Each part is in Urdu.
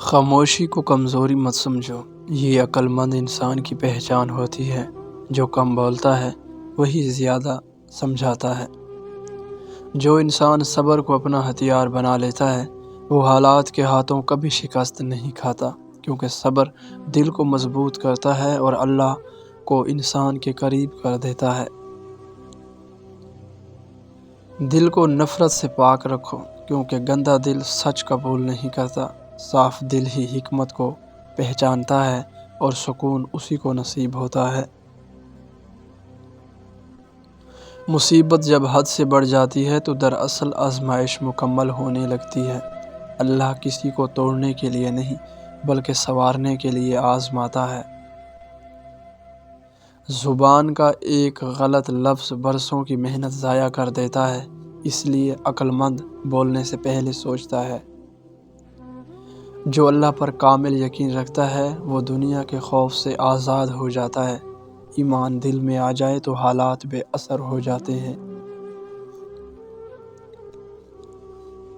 خاموشی کو کمزوری مت سمجھو، یہ عقل مند انسان کی پہچان ہوتی ہے۔ جو کم بولتا ہے وہی زیادہ سمجھاتا ہے۔ جو انسان صبر کو اپنا ہتھیار بنا لیتا ہے وہ حالات کے ہاتھوں کبھی شکست نہیں کھاتا، کیونکہ صبر دل کو مضبوط کرتا ہے اور اللہ کو انسان کے قریب کر دیتا ہے۔ دل کو نفرت سے پاک رکھو، کیونکہ گندا دل سچ قبول نہیں کرتا۔ صاف دل ہی حکمت کو پہچانتا ہے اور سکون اسی کو نصیب ہوتا ہے۔ مصیبت جب حد سے بڑھ جاتی ہے تو دراصل آزمائش مکمل ہونے لگتی ہے۔ اللہ کسی کو توڑنے کے لیے نہیں بلکہ سنوارنے کے لیے آزماتا ہے۔ زبان کا ایک غلط لفظ برسوں کی محنت ضائع کر دیتا ہے، اس لیے عقل مند بولنے سے پہلے سوچتا ہے۔ جو اللہ پر کامل یقین رکھتا ہے وہ دنیا کے خوف سے آزاد ہو جاتا ہے۔ ایمان دل میں آ جائے تو حالات بے اثر ہو جاتے ہیں۔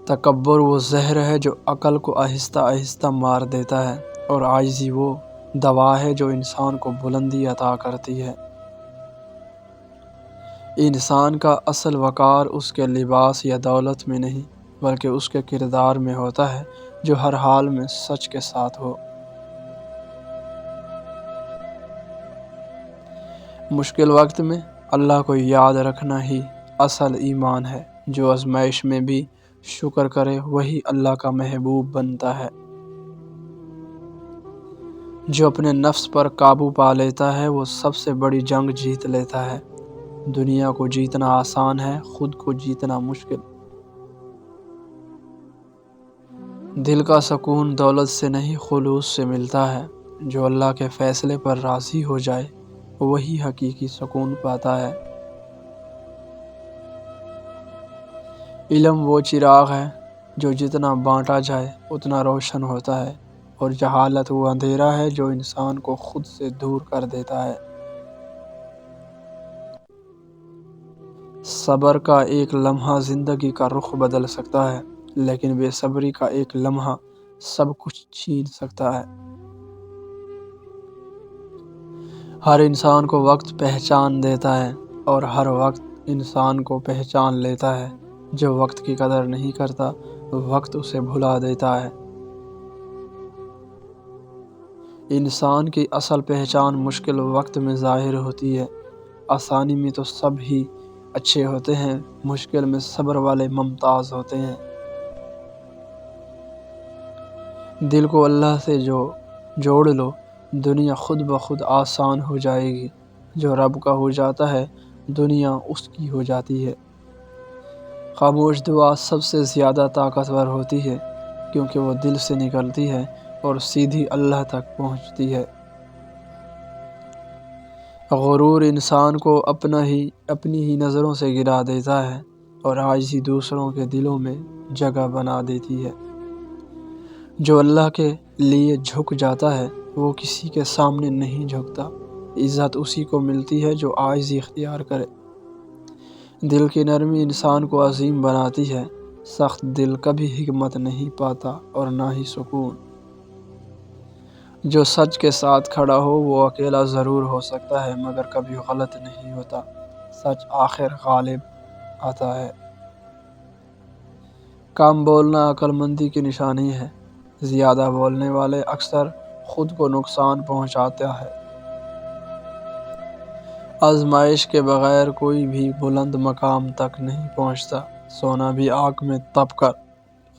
تکبر وہ زہر ہے جو عقل کو آہستہ آہستہ مار دیتا ہے، اور عاجزی وہ دوا ہے جو انسان کو بلندی عطا کرتی ہے۔ انسان کا اصل وقار اس کے لباس یا دولت میں نہیں بلکہ اس کے کردار میں ہوتا ہے، جو ہر حال میں سچ کے ساتھ ہو۔ مشکل وقت میں اللہ کو یاد رکھنا ہی اصل ایمان ہے۔ جو آزمائش میں بھی شکر کرے وہی اللہ کا محبوب بنتا ہے۔ جو اپنے نفس پر قابو پا لیتا ہے وہ سب سے بڑی جنگ جیت لیتا ہے۔ دنیا کو جیتنا آسان ہے، خود کو جیتنا مشکل۔ دل کا سکون دولت سے نہیں خلوص سے ملتا ہے۔ جو اللہ کے فیصلے پر راضی ہو جائے وہی حقیقی سکون پاتا ہے۔ علم وہ چراغ ہے جو جتنا بانٹا جائے اتنا روشن ہوتا ہے، اور جہالت وہ اندھیرا ہے جو انسان کو خود سے دور کر دیتا ہے۔ صبر کا ایک لمحہ زندگی کا رخ بدل سکتا ہے، لیکن بے صبری کا ایک لمحہ سب کچھ چھین سکتا ہے۔ ہر انسان کو وقت پہچان دیتا ہے اور ہر وقت انسان کو پہچان لیتا ہے۔ جو وقت کی قدر نہیں کرتا وقت اسے بھلا دیتا ہے۔ انسان کی اصل پہچان مشکل وقت میں ظاہر ہوتی ہے۔ آسانی میں تو سب ہی اچھے ہوتے ہیں، مشکل میں صبر والے ممتاز ہوتے ہیں۔ دل کو اللہ سے جوڑ لو، دنیا خود بخود آسان ہو جائے گی۔ جو رب کا ہو جاتا ہے دنیا اس کی ہو جاتی ہے۔ خاموش دعا سب سے زیادہ طاقتور ہوتی ہے، کیونکہ وہ دل سے نکلتی ہے اور سیدھی اللہ تک پہنچتی ہے۔ غرور انسان کو اپنی ہی نظروں سے گرا دیتا ہے، اور عاجزی دوسروں کے دلوں میں جگہ بنا دیتی ہے۔ جو اللہ کے لیے جھک جاتا ہے وہ کسی کے سامنے نہیں جھکتا۔ عزت اسی کو ملتی ہے جو عاجزی اختیار کرے۔ دل کی نرمی انسان کو عظیم بناتی ہے۔ سخت دل کبھی حکمت نہیں پاتا اور نہ ہی سکون۔ جو سچ کے ساتھ کھڑا ہو وہ اکیلا ضرور ہو سکتا ہے مگر کبھی غلط نہیں ہوتا۔ سچ آخر غالب آتا ہے۔ کم بولنا عقل مندی کی نشانی ہے۔ زیادہ بولنے والے اکثر خود کو نقصان پہنچاتا ہے۔ آزمائش کے بغیر کوئی بھی بلند مقام تک نہیں پہنچتا۔ سونا بھی آگ میں تپ کر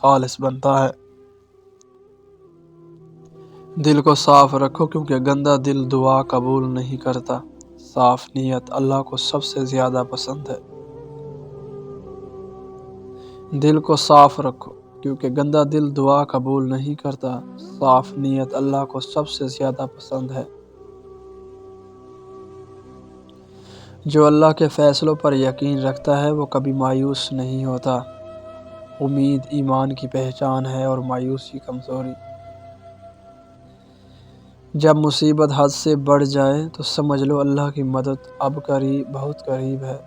خالص بنتا ہے۔ دل کو صاف رکھو، کیونکہ گندا دل دعا قبول نہیں کرتا۔ صاف نیت اللہ کو سب سے زیادہ پسند ہے۔ دل کو صاف رکھو، کیونکہ گندا دل دعا قبول نہیں کرتا۔ صاف نیت اللہ کو سب سے زیادہ پسند ہے۔ جو اللہ کے فیصلوں پر یقین رکھتا ہے وہ کبھی مایوس نہیں ہوتا۔ امید ایمان کی پہچان ہے اور مایوسی کمزوری۔ جب مصیبت حد سے بڑھ جائے تو سمجھ لو اللہ کی مدد اب بہت قریب ہے۔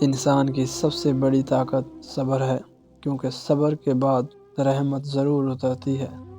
انسان کی سب سے بڑی طاقت صبر ہے۔ کیونکہ صبر کے بعد رحمت ضرور اترتی ہے۔